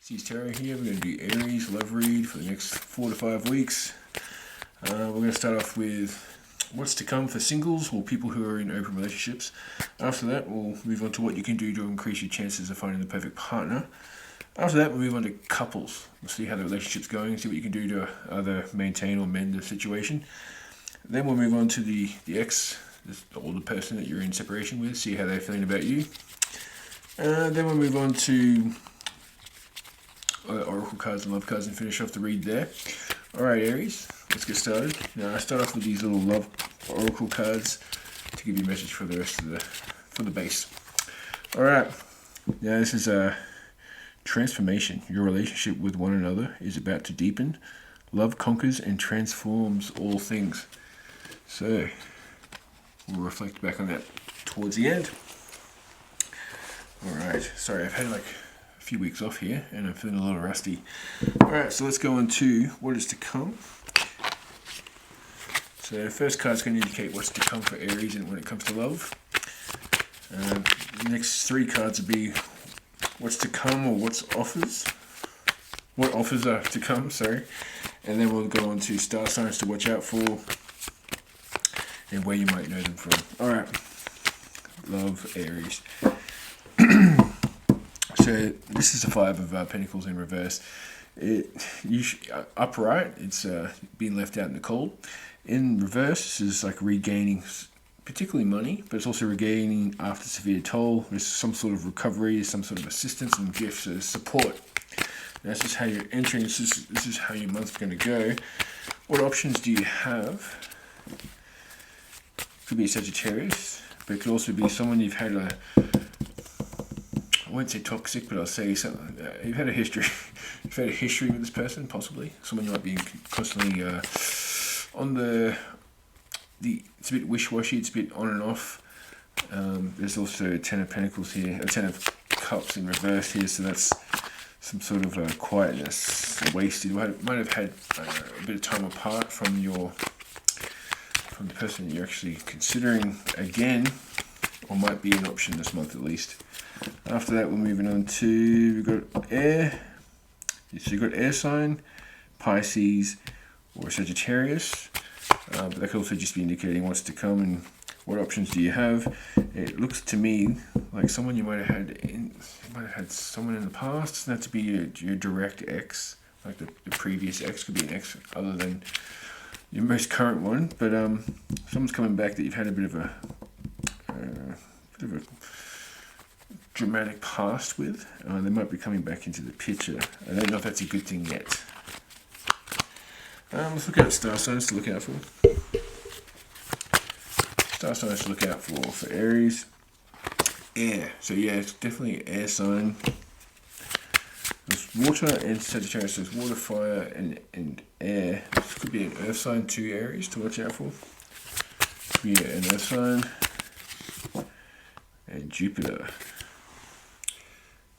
Aries Tarot here. We're going to do Aries love read for the next 4 to 5 weeks. We're going to start off with what's to come for singles or people who are in open relationships. After that, we'll move on to what you can do to increase your chances of finding the perfect partner. After that, we'll move on to couples. We'll see how the relationship's going, see what you can do to either maintain or mend the situation. Then we'll move on to the ex, or the person that you're in separation with, see how they're feeling about you. Then we'll move on to oracle cards and love cards and finish off the read there. Alright, Aries, let's get started. Now I start off with these little love oracle cards to give you a message for the rest of the base. Alright, now this is a transformation. Your relationship with one another is about to deepen. Love conquers and transforms all things. So we'll reflect back on that towards the end. Alright, sorry, I've had like a few weeks off here and I'm feeling a little rusty. Alright, so let's go on to what is to come. So the first card's going to indicate what's to come for Aries and when it comes to love. The next 3 cards will be what's to come or what offers are to come, sorry. And then we'll go on to star signs to watch out for and where you might know them from. Alright, love Aries. So this is the 5 of Pentacles in reverse. Upright, it's being left out in the cold. In reverse, this is like regaining, particularly money, but it's also regaining after severe toll. There's some sort of recovery, some sort of assistance and gifts, support. Now, this is how you're entering. This is how your month's going to go. What options do you have? Could be a Sagittarius, but it could also be someone you've had I won't say toxic, but I'll say something. You've had a history. You've had a history with this person, possibly. Someone you might be constantly on the. It's a bit wish-washy. It's a bit on and off. There's also a 10 of Pentacles here, a 10 of Cups in reverse here. So that's some sort of quietness, wasted. You might have had a bit of time apart from the person that you're actually considering again, or might be an option this month at least. After that, we're moving on to, we've got air. So you've got air sign, Pisces, or Sagittarius. But that could also just be indicating what's to come and what options do you have. It looks to me like someone you might have had someone in the past. Doesn't have to be your direct ex, like the previous ex. Could be an ex other than your most current one. But someone's coming back that you've had a bit of a dramatic past with. They might be coming back into the picture. I don't know if that's a good thing yet. Let's look at star signs to look out for. Star signs to look out for Aries. Air. So yeah, it's definitely air sign. There's water and Sagittarius. So there's water, fire, and air. This could be an earth sign too, Aries, to watch out for. Could be an earth sign. And Jupiter.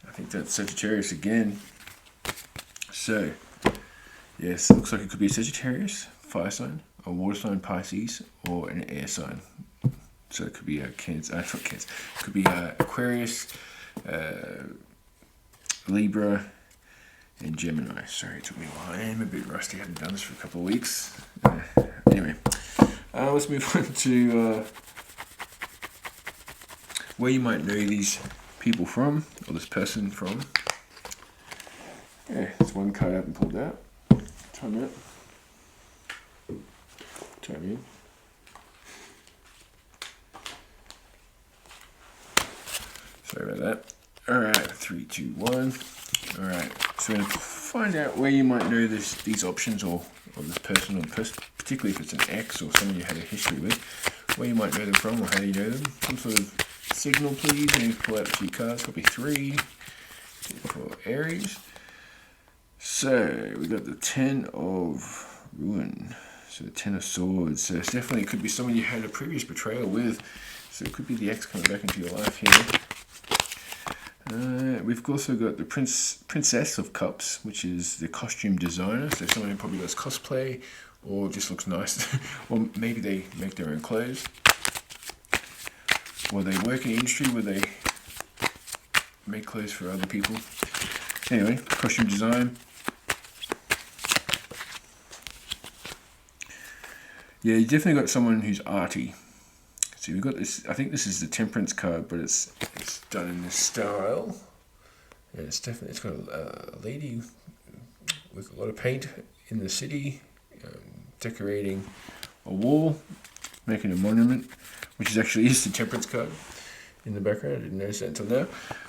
I think that's Sagittarius again. So, yes, it looks like it could be a Sagittarius, fire sign, a water sign, Pisces, or an air sign. So it could be a Cancer, not Cancer. It could be Aquarius, Libra, and Gemini. Sorry, it took me a while. I am a bit rusty. I haven't done this for a couple of weeks. Anyway, let's move on to where you might know these people from, or this person from. Yeah, there's one card I haven't pulled out. Time in. Sorry about that. Alright, 3, 2, 1. Alright, so we're going to find out where you might know these options or this person, or particularly if it's an ex or someone you had a history with, where you might know them from or how you know them. Some sort of signal, please. I need to pull out a few cards, probably 3 for Aries. So we got the 10 of Ruin, so the 10 of Swords. So it's definitely, it could be someone you had a previous betrayal with. So it could be the ex coming back into your life here. We've also got the Princess of Cups, which is the costume designer. So someone who probably does cosplay or just looks nice, or maybe they make their own clothes. Or they work in industry where they make clothes for other people. Anyway, costume design. Yeah, you definitely got someone who's arty. So we've got this, I think this is the Temperance card, but it's done in this style. And it's got a lady with a lot of paint in the city, decorating a wall, making a monument, which is actually is the Temperance card in the background. I didn't notice that until now.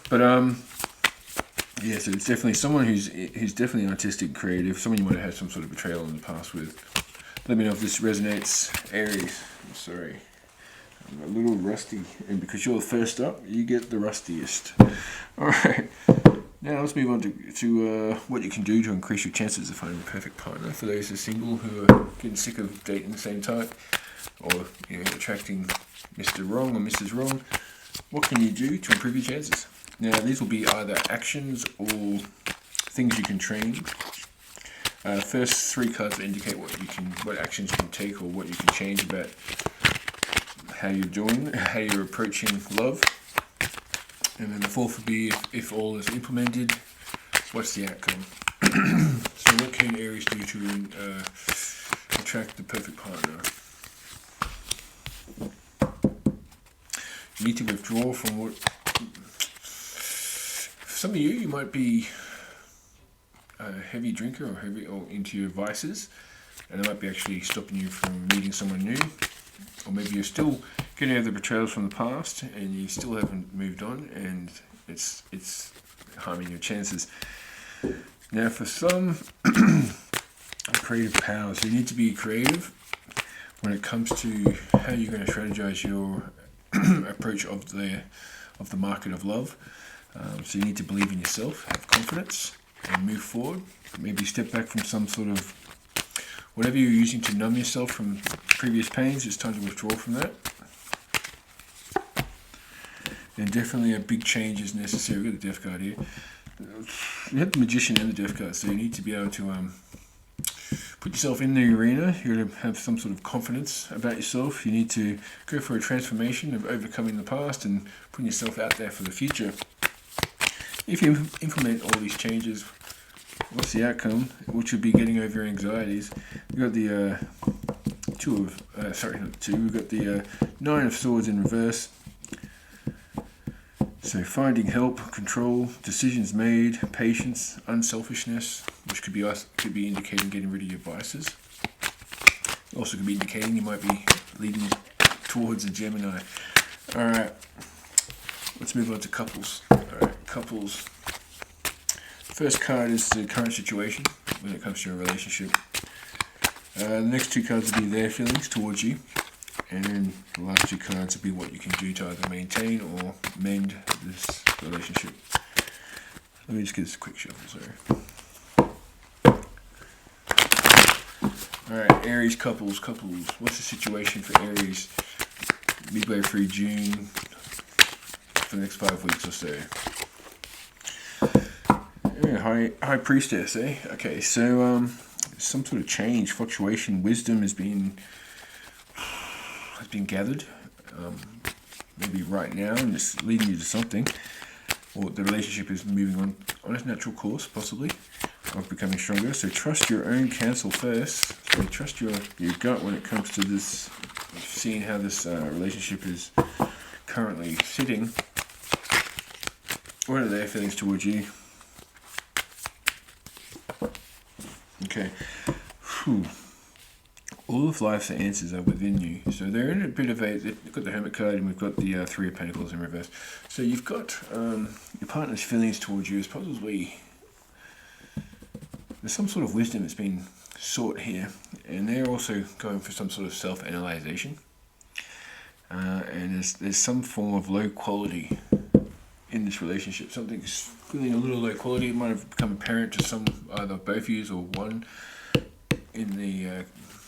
But yeah, so it's definitely someone who's definitely artistic, creative, someone you might have had some sort of betrayal in the past with. Let me know if this resonates, Aries. I'm sorry. I'm a little rusty, and because you're first up, you get the rustiest. Alright, now let's move on to what you can do to increase your chances of finding the perfect partner. For those who are single, who are getting sick of dating the same type, or attracting Mr. Wrong or Mrs. Wrong, what can you do to improve your chances? Now, these will be either actions or things you can train. First three cards will indicate what actions you can take or what you can change about how you're doing, how you're approaching love. And then the fourth would be if all is implemented, what's the outcome? So what can Aries do to attract the perfect partner? You need to withdraw from what... For some of you might be a heavy drinker or into your vices, and it might be actually stopping you from meeting someone new. Or maybe you're still getting over the betrayals from the past and you still haven't moved on, and it's harming your chances. Now for some, creative powers. You need to be creative when it comes to how you're going to strategize your approach of the market of love. So you need to believe in yourself, have confidence, and move forward. Maybe step back from some sort of whatever you're using to numb yourself from previous pains. It's time to withdraw from that. And definitely a big change is necessary. We've got the Death card here. You have the Magician and the Death card, so you need to be able to put yourself in the arena. You're going to have some sort of confidence about yourself. You need to go for a transformation of overcoming the past and putting yourself out there for the future. If you implement all these changes, what's the outcome? Which would be getting over your anxieties. We've got the we've got the Nine of Swords in reverse. So finding help, control, decisions made, patience, unselfishness, which could be indicating getting rid of your vices. Also could be indicating you might be leading towards a Gemini. Alright, let's move on to couples. Alright, couples. First card is the current situation when it comes to your relationship. The next two cards will be their feelings towards you. And then the last two cards will be what you can do to either maintain or mend this relationship. Let me just get this a quick shuffle, sorry. Alright, Aries couples. What's the situation for Aries midway through June for the next 5 weeks or so? Yeah, High Priestess, eh? Okay, so some sort of change, fluctuation, wisdom has been gathered, maybe right now, and it's leading you to something, or the relationship is moving on its natural course, possibly, of becoming stronger. So trust your own counsel first. So trust your gut when it comes to this, seeing how this relationship is currently sitting. What are their feelings towards you? Okay. Whew. All of life's answers are within you. So they're in a bit of they've got the Hermit card and we've got the Three of Pentacles in reverse. So you've got your partner's feelings towards you is probably, there's some sort of wisdom that's been sought here. And they're also going for some sort of self-analyzation. And there's some form of low quality in this relationship. Something's feeling a little low quality. It might have become apparent to either both of you or one in the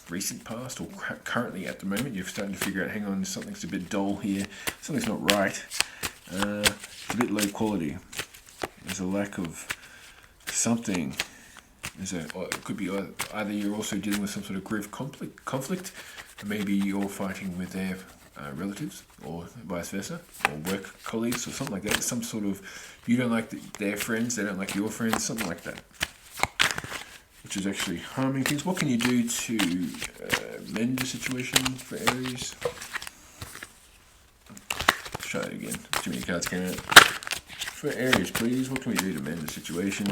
recent past or currently at the moment. You're starting to figure out, hang on, something's a bit dull here, something's not right, it's a bit low quality, there's a lack of something. It could be either you're also dealing with some sort of grief conflict, or maybe you're fighting with their relatives, or vice versa, or work colleagues, or something like that. Some sort of, you don't like their friends, they don't like your friends, something like that, which is actually harming things. What can you do to mend the situation for Aries? Let's try it again. Too many cards came out. For Aries, please, what can we do to mend the situation?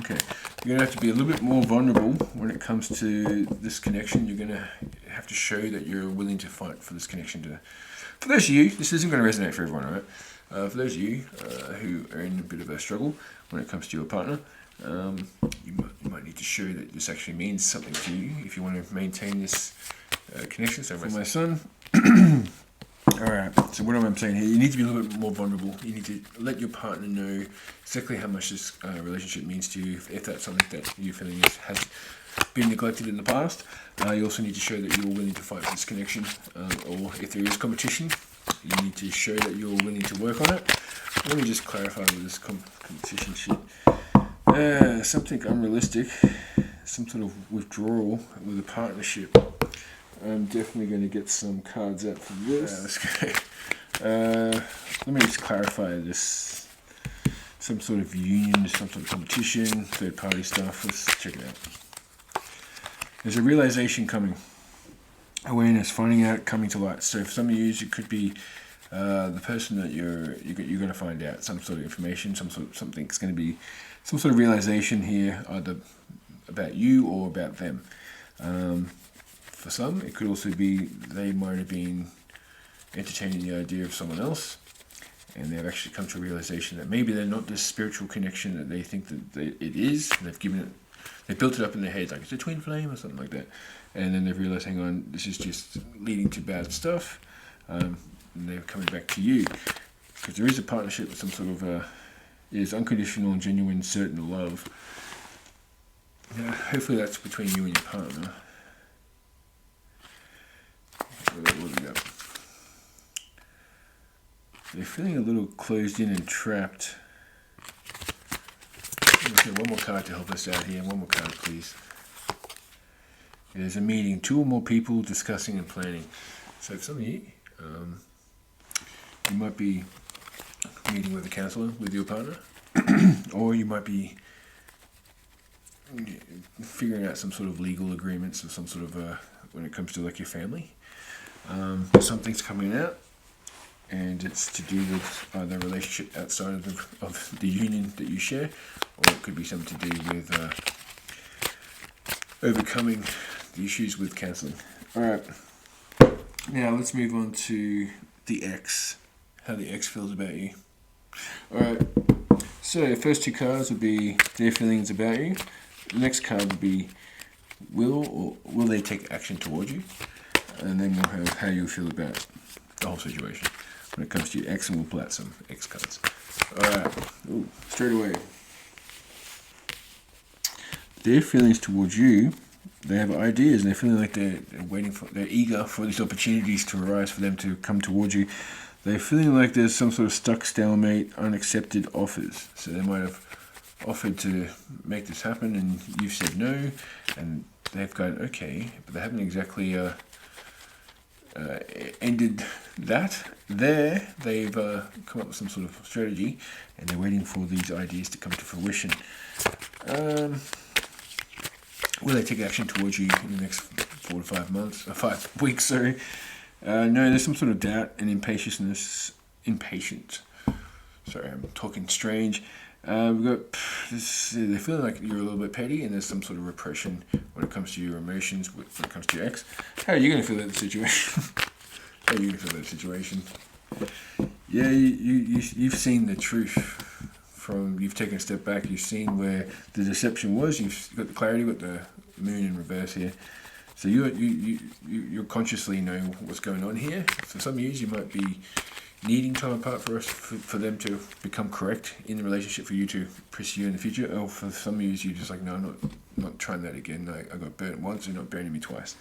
Okay, you're going to have to be a little bit more vulnerable when it comes to this connection. You're going to have to show that you're willing to fight for this connection. For those of you, this isn't going to resonate for everyone, alright? For those of you who are in a bit of a struggle when it comes to your partner, you might need to show that this actually means something to you if you want to maintain this connection. So for my son, alright, so what am I saying here? You need to be a little bit more vulnerable. You need to let your partner know exactly how much this relationship means to you, if that's something that you're feeling has been neglected in the past. You also need to show that you're willing to fight for this connection, or if there is competition, you need to show that you're willing to work on it. Let me just clarify with this competition shit. Something unrealistic, some sort of withdrawal with a partnership. I'm definitely going to get some cards out for this. Let's go. Let me just clarify this. Some sort of union, some sort of competition, third party stuff. Let's check it out. There's a realization coming. Awareness, finding out, coming to light. So for some of you, it could be the person that you're going to find out some sort of information, something's going to be some sort of realization here, either about you or about them. For some, it could also be they might have been entertaining the idea of someone else, and they've actually come to a realization that maybe they're not this spiritual connection that they think that it is. They've built it up in their head like it's a twin flame or something like that, and then they've realized, hang on, this is just leading to bad stuff, and they're coming back to you because there is a partnership with some sort of is unconditional, genuine, certain love. Now, hopefully that's between you and your partner. What have we got? They're feeling a little closed in and trapped. Okay, one more card to help us out here. One more card, please. There's a meeting. 2 or more people discussing and planning. So for some of you, you might be meeting with a counsellor with your partner, or you might be figuring out some sort of legal agreements or some sort of when it comes to like your family. Something's coming out, and it's to do with either a relationship outside of the union that you share, or it could be something to do with overcoming the issues with counselling. Alright, now let's move on to the ex, how the ex feels about you. Alright, so first 2 cards would be their feelings about you. The next card would be will they take action towards you, and then we'll have how you feel about the whole situation when it comes to your ex, and we'll pull out some ex cards. Alright, straight away. Their feelings towards you, they have ideas, and they're feeling like they're eager for these opportunities to arise for them to come towards you. They're feeling like there's some sort of stuck, stalemate, unaccepted offers. So they might have offered to make this happen, and you've said no, and they've gone okay, but they haven't exactly ended that. They've come up with some sort of strategy, and they're waiting for these ideas to come to fruition. Will they take action towards you in the next 4 to 5 months, 5 weeks? Sorry. No, there's some sort of doubt and impatient. Sorry, I'm talking strange. We've got this, they're feeling like you're a little bit petty, and there's some sort of repression when it comes to your emotions, when it comes to your ex. How are you going to feel about the situation? How are you going to feel about the situation? Yeah, you've seen the truth. You've taken a step back, you've seen where the deception was, you've got the clarity, got the moon in reverse here. So you consciously know what's going on here. For some years, you might be needing time apart for them to become correct in the relationship for you to pursue in the future. Or for some years, you're just like, no, I'm not trying that again. I got burnt once, you're not burning me twice.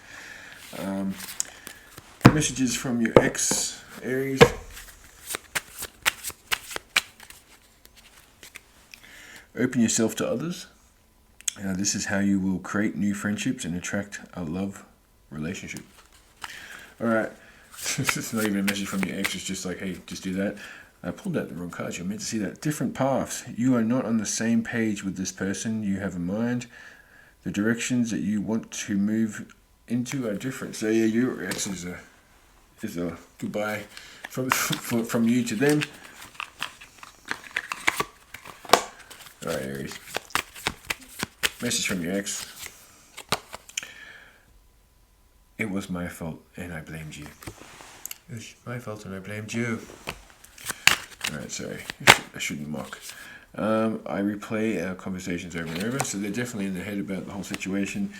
Messages from your ex, Aries. Open yourself to others. This is how you will create new friendships and attract a love relationship. Alright, it's not even a message from your ex, it's just like, hey, just do that. I pulled out the wrong cards, you're meant to see that. Different paths. You are not on the same page with this person. You have a mind. The directions that you want to move into are different. So yeah, your ex is a goodbye from you to them. Alright, Aries. Message from your ex. It was my fault and I blamed you. It was my fault and I blamed you. Alright, sorry. I shouldn't mock. I replay our conversations over and over, so they're definitely in their head about the whole situation.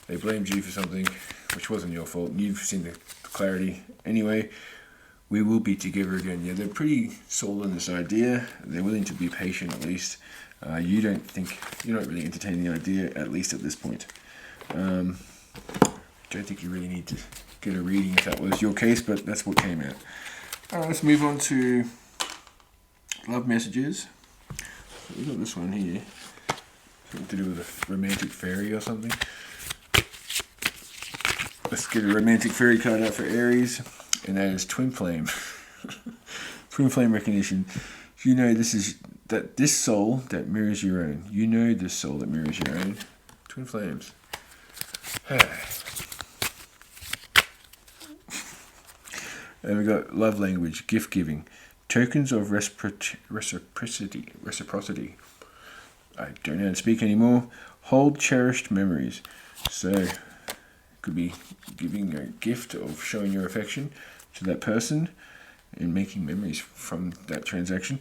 They blamed you for something which wasn't your fault. You've seen the clarity. Anyway, we will be together again. Yeah, they're pretty sold on this idea. They're willing to be patient at least. You're not really entertaining the idea, at least at this point. Don't think you really need to get a reading if that was your case, but that's what came out. Alright, let's move on to love messages. So we've got this one here. Something to do with a romantic fairy or something. Let's get a romantic fairy card out for Aries, and that is Twin Flame. Twin Flame recognition. You know this soul that mirrors your own. You know this soul that mirrors your own. Twin Flames. And we got love language, gift giving, tokens of reciprocity. I don't know how to speak anymore. Hold cherished memories. So, could be giving a gift of showing your affection to that person and making memories from that transaction.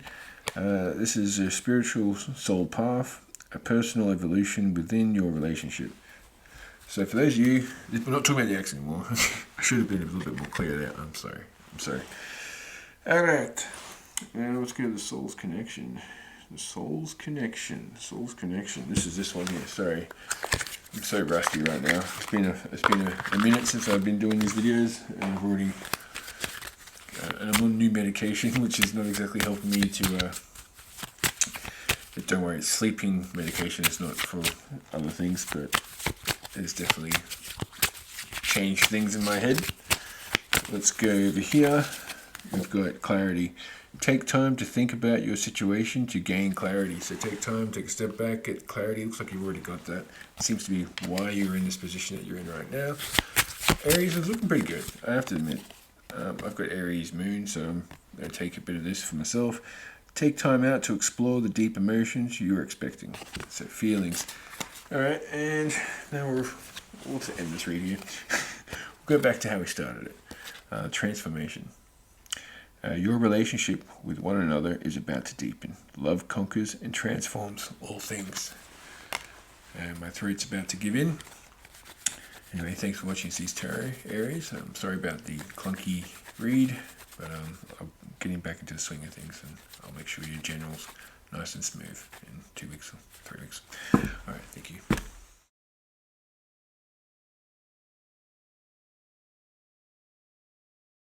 This is a spiritual soul path, a personal evolution within your relationship. So for those of you, we're not talking about the ex anymore. I should have been a little bit more clear there. I'm sorry. Alright. Now let's go to the soul's connection. The soul's connection. This is this one here. Sorry. I'm so rusty right now. It's been a minute since I've been doing these videos, and I've already and I'm on new medication, which is not exactly helping me to don't worry, sleeping medication is not for other things, but it's definitely changed things in my head. Let's go over here. We've got clarity. Take time to think about your situation to gain clarity. So take time, take a step back, get clarity. Looks like you've already got that. It seems to be why you're in this position that you're in right now. Aries is looking pretty good, I have to admit. I've got Aries moon, so I'm going to take a bit of this for myself. Take time out to explore the deep emotions you're expecting. So feelings. Alright, and now we'll end this read here. We'll go back to how we started it. Transformation. Your relationship with one another is about to deepen. Love conquers and transforms all things. And my throat's about to give in. Anyway, thanks for watching these tarot, Aries. I'm sorry about the clunky read, but I'm getting back into the swing of things, and I'll make sure your general's nice and smooth in 2 weeks or 3.